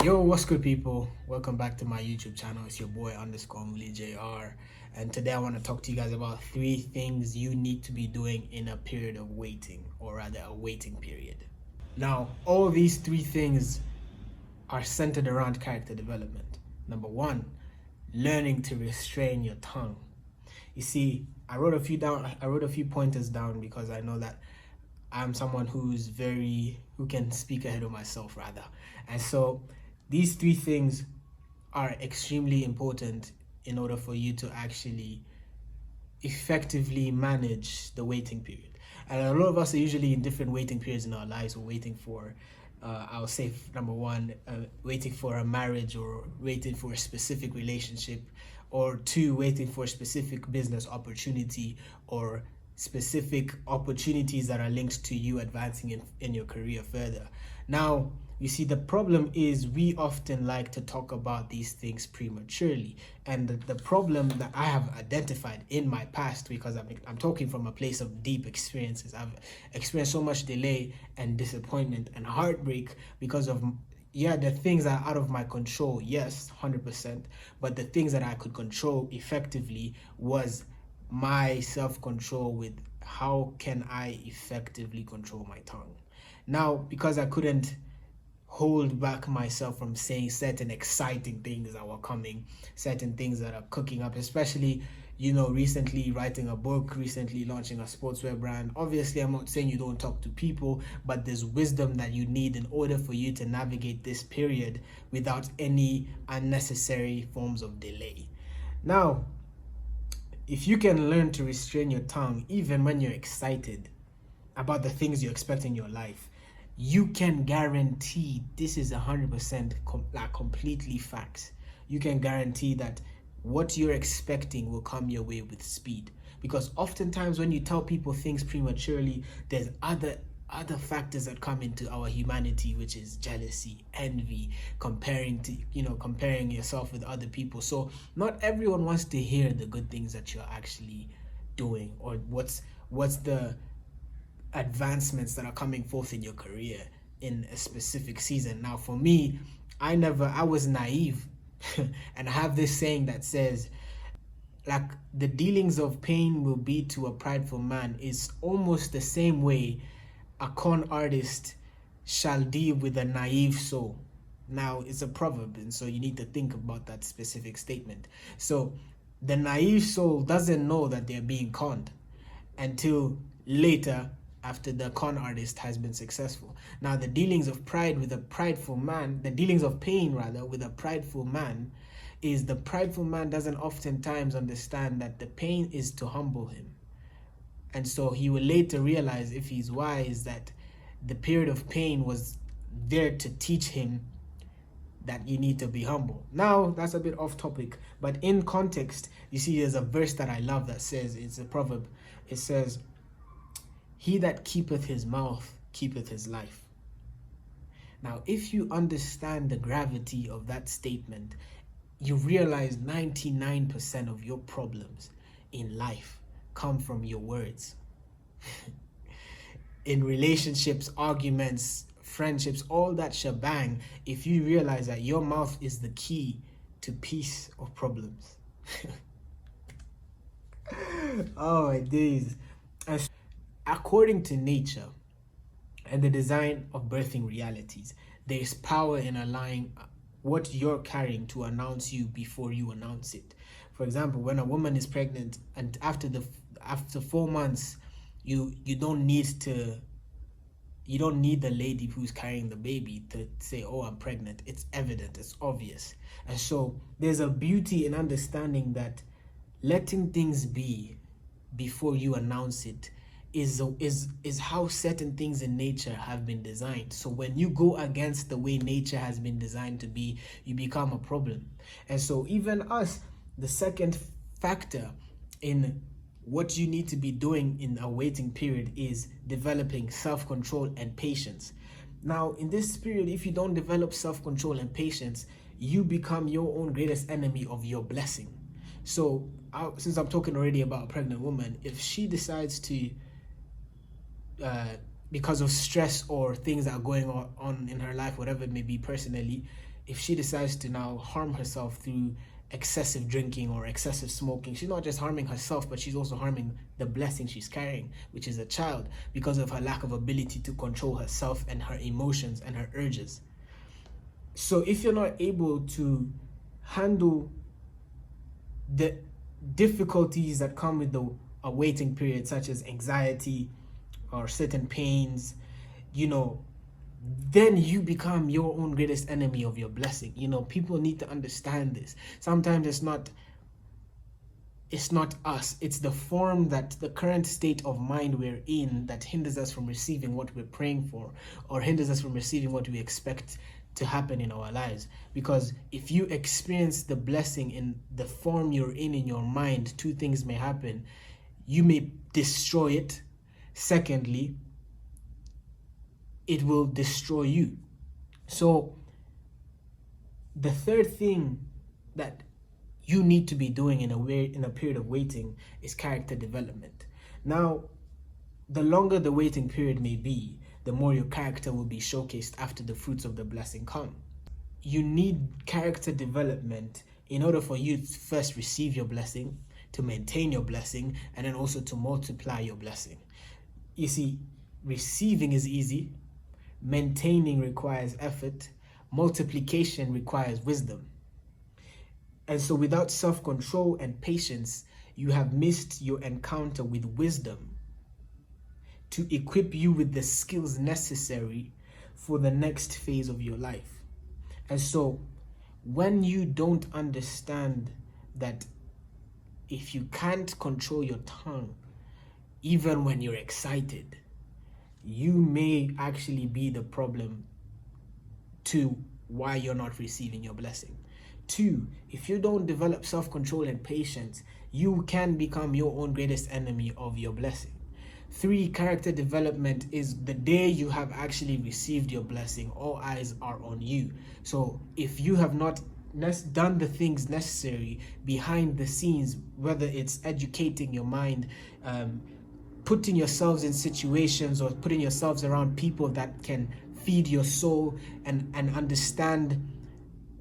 Yo, what's good, people? Welcome back to my YouTube channel. It's your boy _MuliJR, and today I want to talk to you guys about 3 things you need to be doing in a period of waiting, or rather a waiting period. Now, all these 3 things are centered around character development. Number 1, learning to restrain your tongue. You see, I wrote a few pointers down because I know that I'm someone who can speak ahead of myself, rather. And so these 3 things are extremely important in order for you to actually effectively manage the waiting period. And a lot of us are usually in different waiting periods in our lives. We're waiting for, I'll say, number 1, waiting for a marriage, or waiting for a specific relationship, or 2, waiting for a specific business opportunity, or specific opportunities that are linked to you advancing in your career further. Now, you see, the problem is we often like to talk about these things prematurely. And the problem that I have identified in my past, because I'm talking from a place of deep experiences. I've experienced so much delay and disappointment and heartbreak because of, the things that are out of my control, yes, 100%. But the things that I could control effectively was my self-control with how can I effectively control my tongue. Now, because I couldn't hold back myself from saying certain exciting things that were coming, certain things that are cooking up, especially, recently writing a book, recently launching a sportswear brand. Obviously, I'm not saying you don't talk to people, but there's wisdom that you need in order for you to navigate this period without any unnecessary forms of delay. Now, if you can learn to restrain your tongue even when you're excited about the things you expect in your life, you can guarantee, this is 100% completely facts, you can guarantee that what you're expecting will come your way with speed. Because oftentimes when you tell people things prematurely, there's other factors that come into our humanity, which is jealousy, envy, comparing yourself with other people. So not everyone wants to hear the good things that you're actually doing, or what's the advancements that are coming forth in your career in a specific season. Now, for me, I was naive and I have this saying that says, like, the dealings of pain will be to a prideful man is almost the same way a con artist shall deal with a naive soul. Now, it's a proverb, and so you need to think about that specific statement. So the naive soul doesn't know that they're being conned until later, after the con artist has been successful. Now, the dealings of pride with a prideful man, the dealings of pain rather with a prideful man, is the prideful man doesn't oftentimes understand that the pain is to humble him. And so he will later realize, if he's wise, that the period of pain was there to teach him that you need to be humble. Now, that's a bit off topic, but in context, you see, there's a verse that I love that says, it's a proverb. It says, "He that keepeth his mouth keepeth his life." Now, if you understand the gravity of that statement, you realize 99% of your problems in life come from your words. In relationships, arguments, friendships, all that shebang, if you realize that your mouth is the key to peace or problems. Oh my days. And according to nature and the design of birthing realities, there is power in allowing what you're carrying to announce you before you announce it. For example, when a woman is pregnant and after 4 months, you don't need the lady who's carrying the baby to say, "Oh, I'm pregnant." It's evident, it's obvious. And so there's a beauty in understanding that letting things be before you announce it is how certain things in nature have been designed. So when you go against the way nature has been designed to be, you become a problem. And so even us, the second factor in what you need to be doing in a waiting period is developing self-control and patience. Now, in this period, if you don't develop self-control and patience, you become your own greatest enemy of your blessing. So since I'm talking already about a pregnant woman, if she decides to because of stress or things that are going on in her life, whatever it may be personally, if she decides to now harm herself through excessive drinking or excessive smoking, she's not just harming herself, but she's also harming the blessing she's carrying, which is a child, because of her lack of ability to control herself and her emotions and her urges. So if you're not able to handle the difficulties that come with a waiting period, such as anxiety or certain pains, then you become your own greatest enemy of your blessing. People need to understand this. Sometimes it's not us, it's the form, that the current state of mind we're in, that hinders us from receiving what we're praying for, or hinders us from receiving what we expect to happen in our lives. Because if you experience the blessing in the form you're in your mind, two things may happen. You may destroy it. Secondly, it will destroy you. So the third thing that you need to be doing in a period of waiting is character development. Now, the longer the waiting period may be, the more your character will be showcased after the fruits of the blessing come. You need character development in order for you to first receive your blessing, to maintain your blessing, and then also to multiply your blessing. You see, receiving is easy, maintaining requires effort, multiplication requires wisdom. And so without self-control and patience, you have missed your encounter with wisdom to equip you with the skills necessary for the next phase of your life. And so when you don't understand that if you can't control your tongue, even when you're excited, you may actually be the problem to why you're not receiving your blessing. 2, if you don't develop self-control and patience, you can become your own greatest enemy of your blessing. 3, character development is the day you have actually received your blessing, all eyes are on you. So if you have not done the things necessary behind the scenes, whether it's educating your mind, putting yourselves in situations, or putting yourselves around people that can feed your soul and understand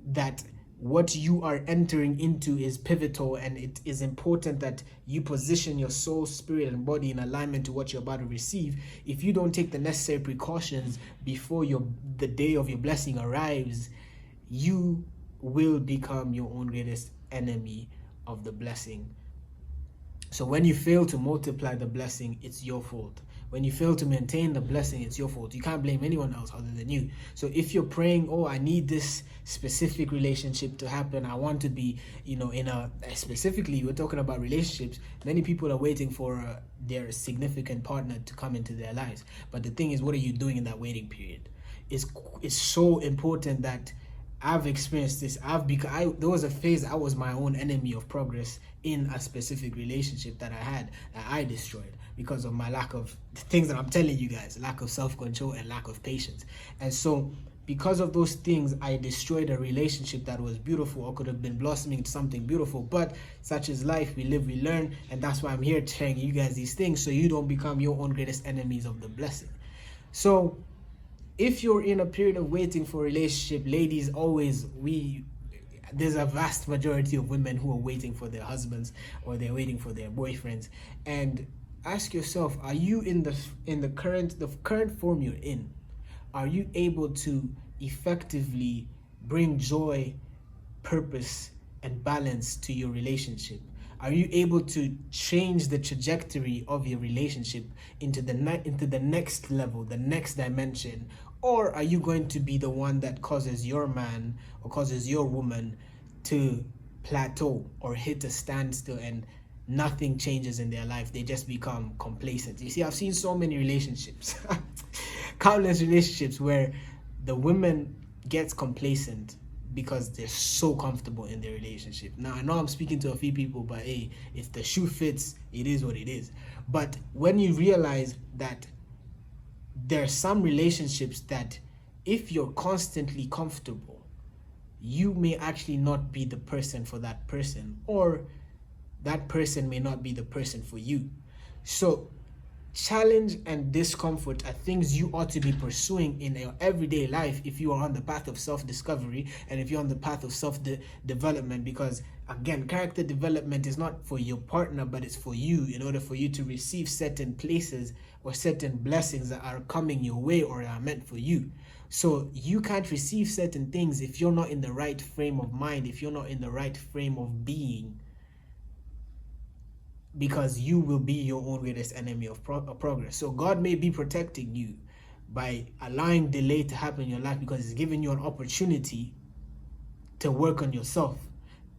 that what you are entering into is pivotal, and it is important that you position your soul, spirit, and body in alignment to what you're about to receive. If you don't take the necessary precautions before the day of your blessing arrives, you will become your own greatest enemy of the blessing. So when you fail to multiply the blessing, it's your fault. When you fail to maintain the blessing, it's your fault. You can't blame anyone else other than you. So if you're praying, I need this specific relationship to happen, I want to be, specifically, we're talking about relationships. Many people are waiting for their significant partner to come into their lives. But the thing is, what are you doing in that waiting period? It's so important that I've experienced this. There was a phase I was my own enemy of progress in a specific relationship that I destroyed because of my lack of things that I'm telling you guys, lack of self-control and lack of patience. And so because of those things, I destroyed a relationship that was beautiful or could have been blossoming to something beautiful. But such is life. We live, we learn. And that's why I'm here telling you guys these things, so you don't become your own greatest enemies of the blessing. So if you're in a period of waiting for a relationship, ladies, there's a vast majority of women who are waiting for their husbands, or they're waiting for their boyfriends. And ask yourself, are you in the current form you're in? Are you able to effectively bring joy, purpose, and balance to your relationship? Are you able to change the trajectory of your relationship into the next level, the next dimension? Or are you going to be the one that causes your man or causes your woman to plateau or hit a standstill and nothing changes in their life? They just become complacent. You see, I've seen so many relationships, countless relationships, where the woman gets complacent because they're so comfortable in their relationship. Now, I know I'm speaking to a few people, but hey, if the shoe fits, it is what it is. But when you realize that there are some relationships that if you're constantly comfortable, you may actually not be the person for that person, or that person may not be the person for you. So challenge and discomfort are things you ought to be pursuing in your everyday life if you are on the path of self-discovery and if you're on the path of self-development. Because again, character development is not for your partner, but it's for you, in order for you to receive certain places or certain blessings that are coming your way or are meant for you. So you can't receive certain things if you're not in the right frame of mind, if you're not in the right frame of being, because you will be your own greatest enemy of progress. So God may be protecting you by allowing delay to happen in your life because He's giving you an opportunity to work on yourself,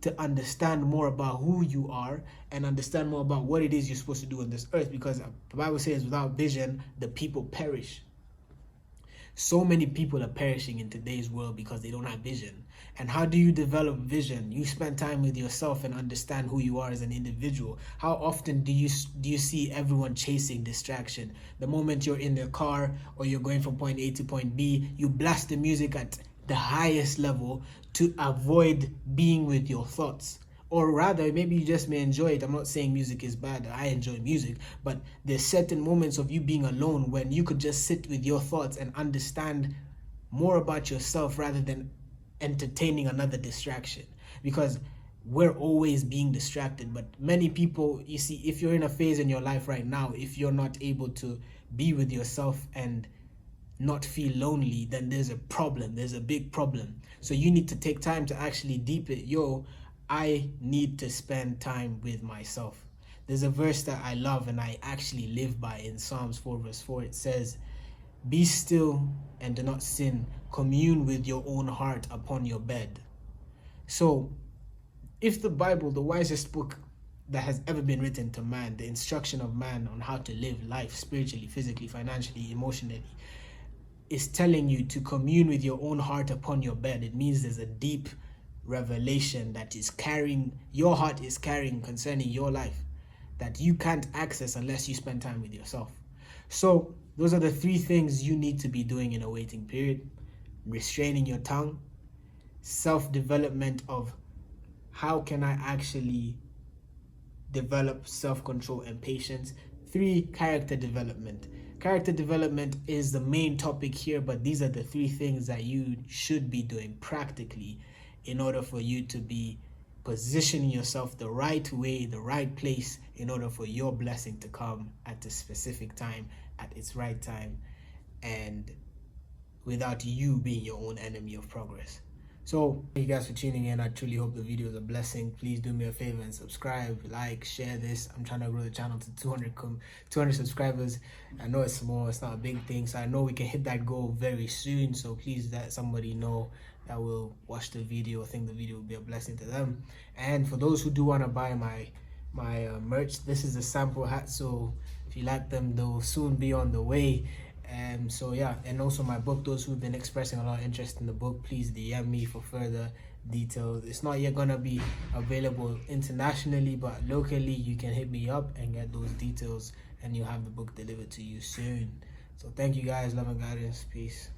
to understand more about who you are and understand more about what it is you're supposed to do on this earth. Because the Bible says without vision, the people perish. So many people are perishing in today's world because they don't have vision. And how do you develop vision? You spend time with yourself and understand who you are as an individual. How often do you see everyone chasing distraction? The moment you're in their car or you're going from point A to point B, you blast the music at the highest level to avoid being with your thoughts. Or rather, maybe you just may enjoy it. I'm not saying music is bad. I enjoy music. But there's certain moments of you being alone when you could just sit with your thoughts and understand more about yourself rather than entertaining another distraction. Because we're always being distracted. But many people, you see, if you're in a phase in your life right now, if you're not able to be with yourself and not feel lonely, then there's a problem. There's a big problem. So you need to take time to actually deep it. I need to spend time with myself. There's a verse that I love and I actually live by in Psalms 4 verse 4. It says, "Be still and do not sin. Commune with your own heart upon your bed." So if the Bible, the wisest book that has ever been written to man, the instruction of man on how to live life spiritually, physically, financially, emotionally, is telling you to commune with your own heart upon your bed, it means there's a deep revelation that your heart is carrying concerning your life that you can't access unless you spend time with yourself. So those are the 3 things you need to be doing in a waiting period: restraining your tongue, self-development of how can I actually develop self-control and patience. 3, character development. Character development is the main topic here, but these are the 3 things that you should be doing practically in order for you to be positioning yourself the right way, the right place, in order for your blessing to come at a specific time, at its right time, and without you being your own enemy of progress. So thank you guys for tuning in. I truly hope the video is a blessing. Please do me a favor and subscribe, like, share this. I'm trying to grow the channel to 200 subscribers. I know it's small, it's not a big thing, so I know we can hit that goal very soon. So please let somebody know that will watch the video. I think the video will be a blessing to them. And for those who do want to buy my merch, this is a sample hat, so if you like them, they'll soon be on the way. So yeah, and also my book, those who've been expressing a lot of interest in the book, please DM me for further details. It's not yet gonna be available internationally, but locally you can hit me up and get those details and you'll have the book delivered to you soon. So thank you guys, love and guidance, peace.